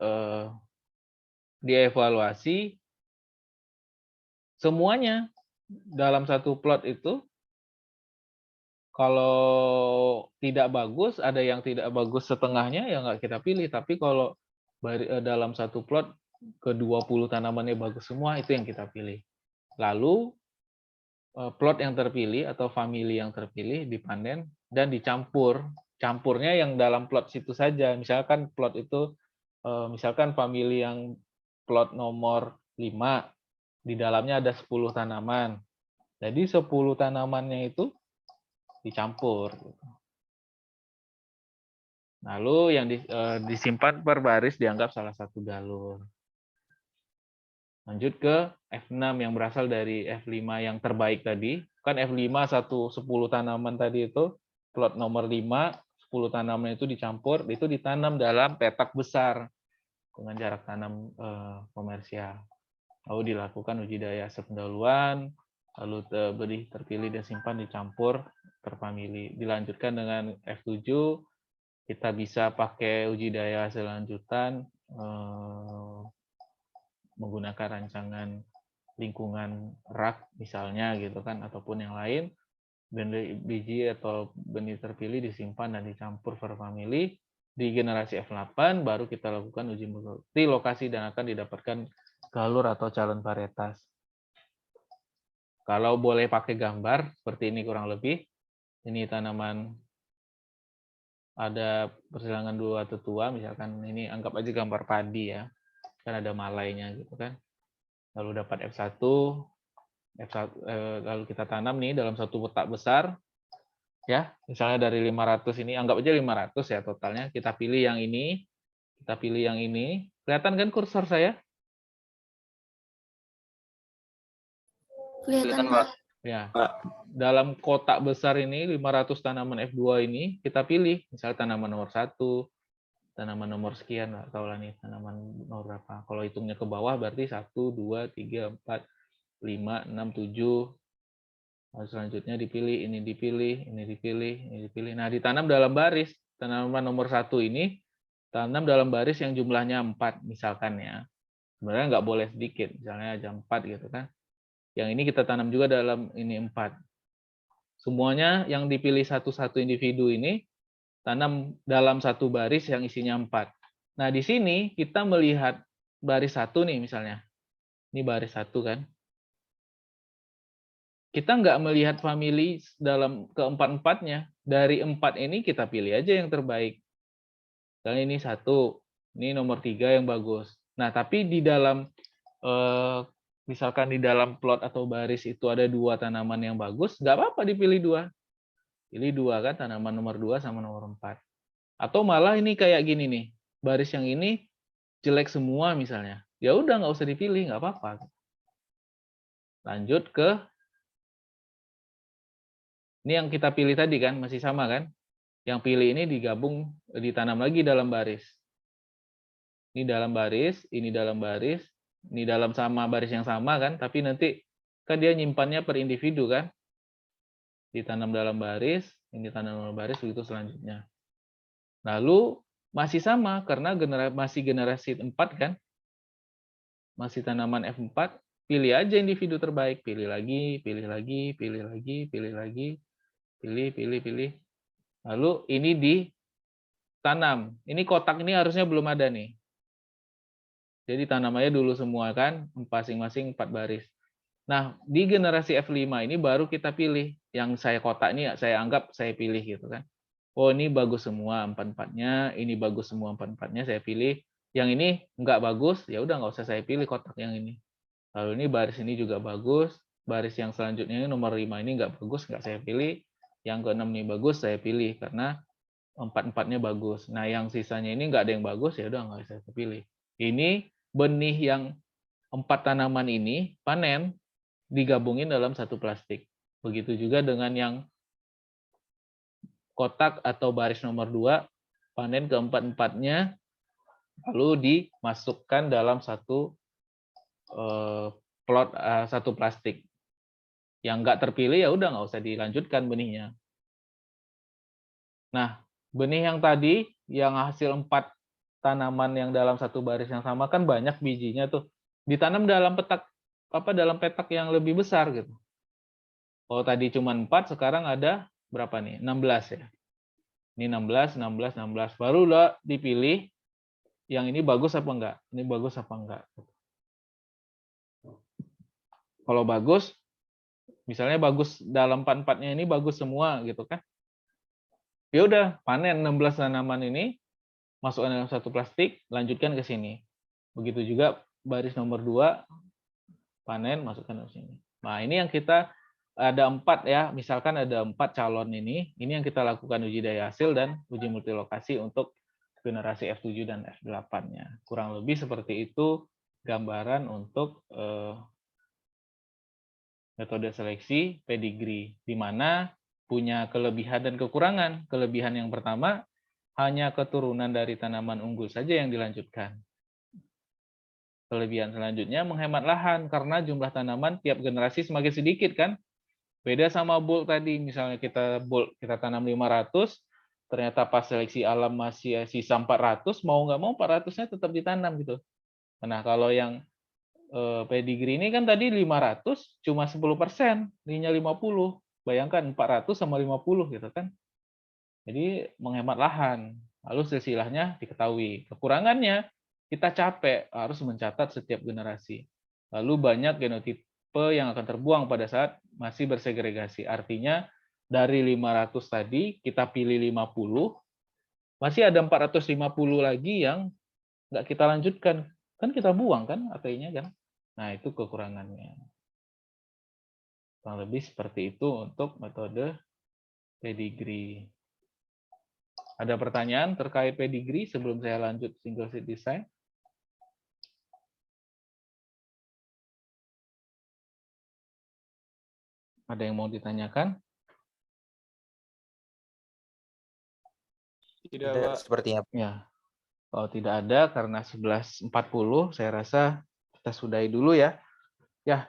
dievaluasi semuanya dalam satu plot itu. Kalau tidak bagus, ada yang tidak bagus setengahnya, ya nggak kita pilih. Tapi kalau dalam satu plot ke-20 tanamannya bagus semua, itu yang kita pilih. Lalu plot yang terpilih atau famili yang terpilih dipanen dan dicampur. Campurnya yang dalam plot situ saja. Misalkan plot itu, misalkan famili yang plot nomor 5, di dalamnya ada 10 tanaman. Jadi 10 tanamannya itu dicampur. Lalu yang disimpan per baris dianggap salah satu galur. Lanjut ke F6 yang berasal dari F5 yang terbaik tadi. Kan F5 10 tanaman tadi itu, plot nomor 5, 10 tanaman itu dicampur, itu ditanam dalam petak besar. dengan jarak tanam komersial. Lalu dilakukan uji daya hasil pendahuluan, lalu benih terpilih dan simpan dicampur per famili. Dilanjutkan dengan F7, kita bisa pakai uji daya hasil lanjutan menggunakan rancangan lingkungan rak misalnya gitu kan, ataupun yang lain. Biji atau benih terpilih disimpan dan dicampur per famili. Di generasi F8 baru kita lakukan uji multilokasi dan akan didapatkan galur atau calon varietas. Kalau boleh pakai gambar seperti ini kurang lebih, ini tanaman ada persilangan dua tetua, misalkan ini anggap aja gambar padi ya, kan ada malainya gitu kan. Lalu dapat F1, lalu kita tanam nih dalam satu petak besar, ya, misalnya dari 500 ini, anggap aja 500 ya totalnya, kita pilih yang ini, kita pilih yang ini, kelihatan kan kursor saya? Kelihatan, Pak. Ya, dalam kotak besar ini 500 tanaman F2 ini kita pilih, misalnya tanaman nomor 1, tanaman nomor sekian, nggak tahu lah nih tanaman nomor berapa. Kalau hitungnya ke bawah berarti 1, 2, 3, 4, 5, 6, 7. Lalu selanjutnya dipilih, ini dipilih, ini dipilih, ini dipilih. Nah, ditanam dalam baris. Tanaman nomor 1 ini tanam dalam baris yang jumlahnya 4 misalkan ya. Sebenarnya nggak boleh sedikit, misalnya aja 4 gitu kan. Yang ini kita tanam juga dalam ini 4. Semuanya yang dipilih satu-satu individu ini tanam dalam satu baris yang isinya 4. Nah, di sini kita melihat baris 1 nih misalnya. Ini baris 1 kan. Kita nggak melihat famili dalam keempat-empatnya. Dari 4 ini kita pilih aja yang terbaik. Misalnya ini 1, ini nomor 3 yang bagus. Nah, tapi di dalam misalkan di dalam plot atau baris itu ada 2 tanaman yang bagus, nggak apa-apa dipilih 2. Pilih 2 kan, tanaman nomor 2 sama nomor 4. Atau malah ini kayak gini nih, baris yang ini jelek semua misalnya. Ya udah nggak usah dipilih, nggak apa-apa. Lanjut ke ini yang kita pilih tadi kan, masih sama kan? Yang pilih ini digabung, ditanam lagi dalam baris. Ini dalam baris, ini dalam baris, ini dalam sama baris yang sama kan, tapi nanti kan dia nyimpannya per individu kan. Ditanam dalam baris, ini tanam dalam baris, begitu selanjutnya. Lalu masih sama, karena masih generasi 4 kan, masih tanaman F4, pilih aja individu terbaik, pilih lagi, pilih lagi, pilih lagi, pilih lagi, pilih, pilih, pilih. Lalu ini ditanam. Ini kotak ini harusnya belum ada nih. Jadi tanam aja dulu semua kan, masing-masing 4 baris. Nah, di generasi F5 ini baru kita pilih. Yang saya kotak ini saya anggap saya pilih gitu kan. Oh, ini bagus semua 4-4-nya, ini bagus semua 4-4-nya, saya pilih. Yang ini nggak bagus, ya udah nggak usah saya pilih kotak yang ini. Lalu ini baris ini juga bagus, baris yang selanjutnya ini nomor 5 ini nggak bagus, nggak saya pilih. Yang ke-6 ini bagus, saya pilih karena 4-4-nya bagus. Nah, yang sisanya ini nggak ada yang bagus, ya udah nggak saya pilih. Ini benih yang 4 tanaman ini panen digabungin dalam satu plastik. Begitu juga dengan yang kotak atau baris nomor 2, panen ke-4-4-nya, lalu dimasukkan dalam satu plot, satu plastik. Yang nggak terpilih ya udah nggak usah dilanjutkan benihnya. Nah, benih yang tadi, yang hasil 4 tanaman yang dalam satu baris yang sama kan banyak bijinya tuh. Ditanam dalam dalam petak yang lebih besar gitu. Kalau tadi cuma 4, sekarang ada berapa nih? 16 ya. Ini 16, 16, 16. Baru udah dipilih yang ini bagus apa enggak? Ini bagus apa enggak? Kalau bagus, misalnya bagus dalam 4-4-nya ini bagus semua gitu kan. Ya udah, panen 16 tanaman ini, masukkan dalam satu plastik, lanjutkan ke sini. Begitu juga baris nomor 2, panen, masukkan ke sini. Nah, ini yang kita ada 4 ya, misalkan ada 4 calon ini yang kita lakukan uji daya hasil dan uji multilokasi untuk generasi F7 dan F8-nya. Kurang lebih seperti itu gambaran untuk metode seleksi pedigree, di mana punya kelebihan dan kekurangan. Kelebihan yang pertama, hanya keturunan dari tanaman unggul saja yang dilanjutkan. Kelebihan selanjutnya menghemat lahan karena jumlah tanaman tiap generasi semakin sedikit kan. Beda sama bulk tadi, misalnya kita tanam 500, ternyata pas seleksi alam masih sisa 400, mau nggak mau 400-nya tetap ditanam gitu. Nah, kalau yang pedigree ini kan tadi 500 cuma 10%, ininya 50. Bayangkan 400 sama 50 gitu kan. Jadi menghemat lahan. Lalu silsilahnya diketahui. Kekurangannya kita capek harus mencatat setiap generasi. Lalu banyak genotipe yang akan terbuang pada saat masih bersegregasi. Artinya dari 500 tadi kita pilih 50, masih ada 450 lagi yang nggak kita lanjutkan. Kan kita buang kan API-nya kan. Nah, itu kekurangannya. Kurang lebih seperti itu untuk metode pedigree. Ada pertanyaan terkait pedigree sebelum saya lanjut single seed design? Ada yang mau ditanyakan? Tidak, sepertinya. Ya. Kalau tidak ada, karena 11.40, saya rasa kita sudahi dulu ya. Ya,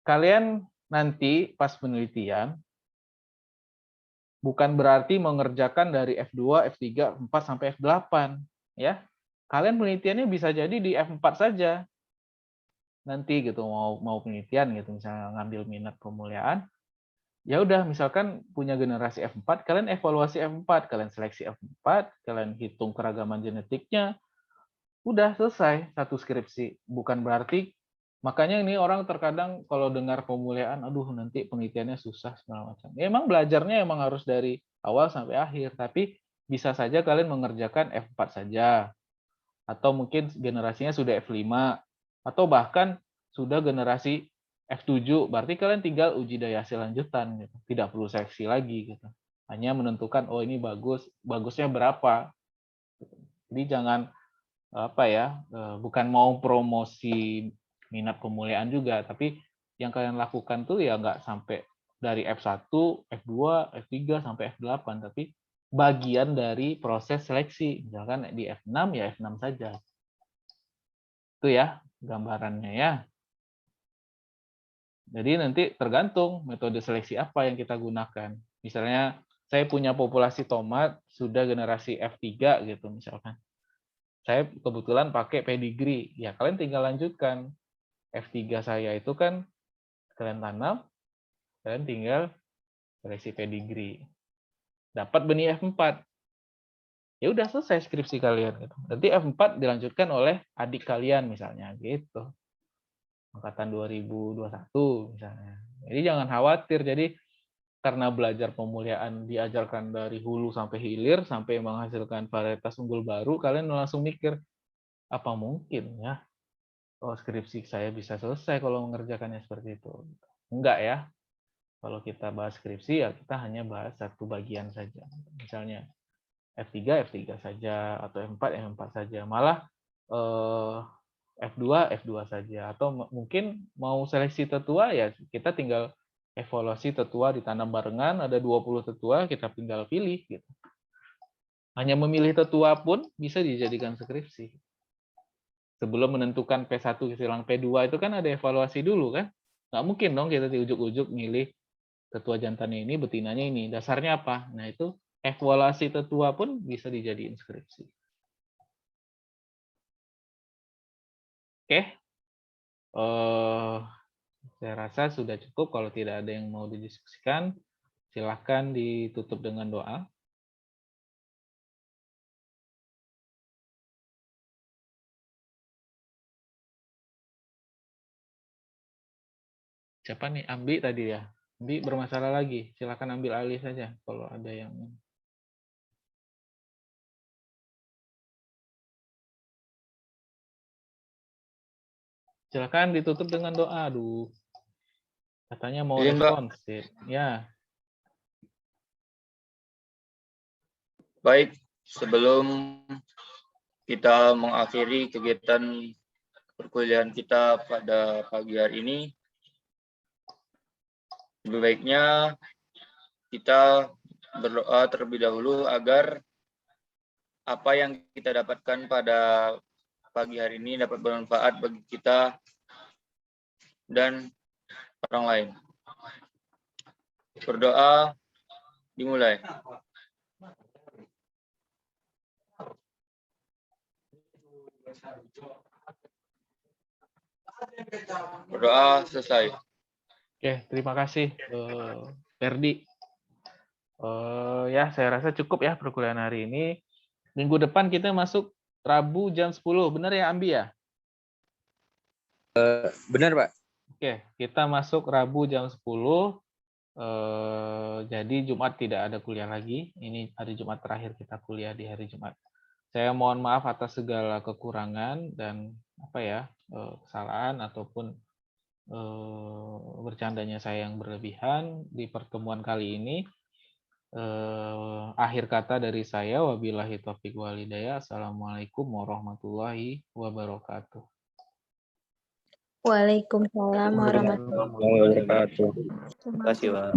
kalian nanti pas penelitian, bukan berarti mengerjakan dari F2, F3, F4, sampai F8. Ya, kalian penelitiannya bisa jadi di F4 saja. Nanti gitu, mau penelitian gitu, misalnya ngambil minat pemuliaan, ya udah misalkan punya generasi F4, kalian evaluasi F4, kalian seleksi F4, kalian hitung keragaman genetiknya, udah selesai satu skripsi. Bukan berarti, makanya ini orang terkadang kalau dengar pemuliaan, aduh nanti penelitiannya susah segala macam. Ya, emang belajarnya emang harus dari awal sampai akhir, tapi bisa saja kalian mengerjakan F4 saja, atau mungkin generasinya sudah F5, atau bahkan sudah generasi F7, berarti kalian tinggal uji daya hasil lanjutan, gitu. Tidak perlu seleksi lagi, gitu. Hanya menentukan, oh ini bagus, bagusnya berapa. Jadi jangan bukan mau promosi minat pemuliaan juga, tapi yang kalian lakukan tuh ya nggak sampai dari F1, F2, F3 sampai F8, tapi bagian dari proses seleksi. Misalkan di F6 ya F6 saja. Itu ya gambarannya ya. Jadi nanti tergantung metode seleksi apa yang kita gunakan. Misalnya saya punya populasi tomat sudah generasi F3 gitu misalkan. Saya kebetulan pakai pedigree. Ya kalian tinggal lanjutkan. F3 saya itu kan kalian tanam, kalian tinggal seleksi pedigree. Dapat benih F4. Ya udah selesai skripsi kalian gitu. Nanti F4 dilanjutkan oleh adik kalian misalnya gitu. Angkatan 2021 misalnya. Jadi jangan khawatir. Jadi karena belajar pemuliaan diajarkan dari hulu sampai hilir sampai menghasilkan varietas unggul baru, kalian langsung mikir apa mungkin ya? Oh, skripsi saya bisa selesai kalau mengerjakannya seperti itu. Enggak ya. Kalau kita bahas skripsi ya kita hanya bahas satu bagian saja. Misalnya F3 F3 saja atau F4 F4 saja. Malah F2 F2 saja, atau mungkin mau seleksi tetua ya kita tinggal evaluasi tetua ditanam barengan, ada 20 tetua kita tinggal pilih gitu. Hanya memilih tetua pun bisa dijadikan skripsi. Sebelum menentukan P1 silang P2 itu kan ada evaluasi dulu kan. Nggak mungkin dong kita di ujuk-ujuk milih tetua jantannya ini, betinanya ini. Dasarnya apa? Nah itu evaluasi tetua pun bisa dijadiin skripsi. Oke. Saya rasa sudah cukup. Kalau tidak ada yang mau didiskusikan, silakan ditutup dengan doa. Siapa nih? Ambi tadi ya? Ambi bermasalah lagi. Silakan ambil alih saja kalau ada yang... Silakan ditutup dengan doa. Aduh. Katanya mau responsif. Ya. Baik, sebelum kita mengakhiri kegiatan perkuliahan kita pada pagi hari ini, lebih baiknya kita berdoa terlebih dahulu agar apa yang kita dapatkan pada pagi hari ini dapat bermanfaat bagi kita dan orang lain. Berdoa dimulai. Berdoa selesai. Oke, terima kasih Ferdi. Ya, saya rasa cukup ya perkuliahan hari ini. Minggu depan kita masuk Rabu jam 10. Benar ya, Ambi ya? Benar, Pak. Oke, kita masuk Rabu jam 10. Jadi Jumat tidak ada kuliah lagi. Ini hari Jumat terakhir kita kuliah di hari Jumat. Saya mohon maaf atas segala kekurangan dan kesalahan ataupun bercandanya saya yang berlebihan di pertemuan kali ini. Akhir kata dari saya, wabillahi taufiq wal hidayah. Assalamualaikum warahmatullahi wabarakatuh. Waalaikumsalam warahmatullahi Wabarakatuh. wabarakatuh. Terima kasih, Pak.